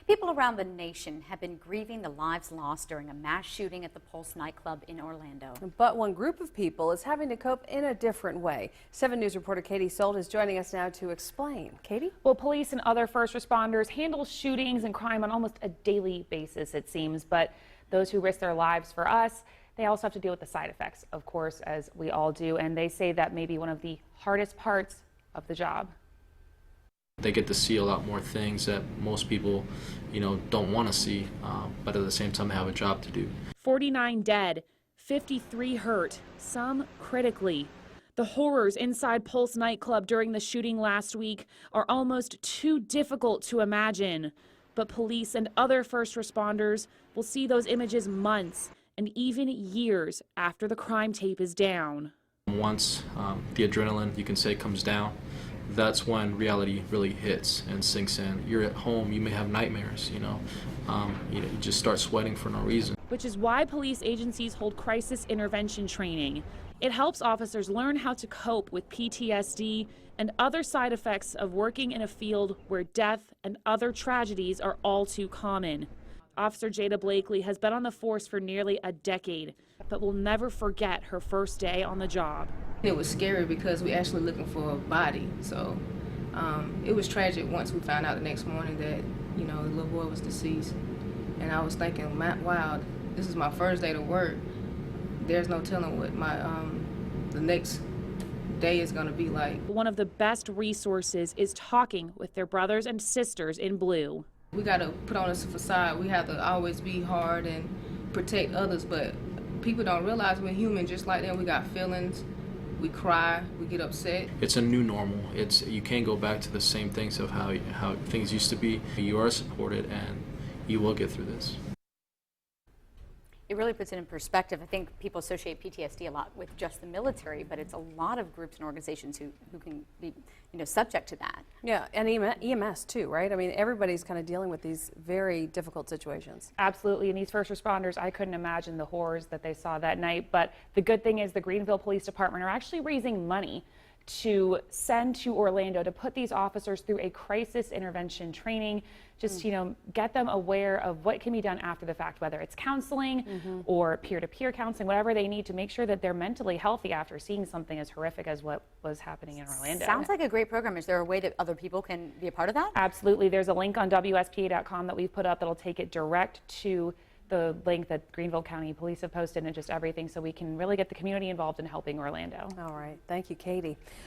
People around the nation have been grieving the lives lost during a mass shooting at the Pulse nightclub in Orlando. But one group of people is having to cope in a different way. 7 News reporter Katie Sold is joining us now to explain. Katie? Well, police and other first responders handle shootings and crime on almost a daily basis, it seems. But those who risk their lives for us, they also have to deal with the side effects, of course, as we all do. And they say that may be one of the hardest parts of the job. They get to see a lot more things that most people, don't want to see, but at the same time have a job to do. 49 dead, 53 hurt, some critically. The horrors inside Pulse nightclub during the shooting last week are almost too difficult to imagine. But police and other first responders will see those images months and even years after the crime tape is down. Once the adrenaline, you can say, comes down, that's when reality really hits and sinks in. You're at home, you may have nightmares, you just start sweating for no reason. Which is why police agencies hold crisis intervention training. It helps officers learn how to cope with PTSD and other side effects of working in a field where death and other tragedies are all too common. Officer Jada Blakely has been on the force for nearly a decade, but will never forget her first day on the job. It was scary because we actually looking for a body, so it was tragic once we found out the next morning that, the little boy was deceased. And I was thinking, wow, this is my first day to work. There's no telling what my the next day is going to be like. One of the best resources is talking with their brothers and sisters in blue. We got to put on a facade. We have to always be hard and protect others, but people don't realize we're human just like them. We got feelings. We cry, we get upset. It's a new normal. You can't go back to the same things of how things used to be. You are supported and you will get through this. It really puts it in perspective. I think people associate PTSD a lot with just the military, but it's a lot of groups and organizations who can be subject to that. Yeah, and EMS too, right? I mean, everybody's kind of dealing with these very difficult situations. Absolutely, and these first responders, I couldn't imagine the horrors that they saw that night. But the good thing is the Greenville Police Department are actually raising money to send to Orlando to put these officers through a crisis intervention training, just get them aware of what can be done after the fact, whether it's counseling or peer-to-peer counseling, whatever they need to make sure that they're mentally healthy after seeing something as horrific as what was happening in Orlando. Sounds like a great program. Is there a way that other people can be a part of that? Absolutely. There's a link on WSPA.com that we've put up that'll take it direct to the link that Greenville County Police have posted, and just everything, so we can really get the community involved in helping Orlando. All right. Thank you, Katie.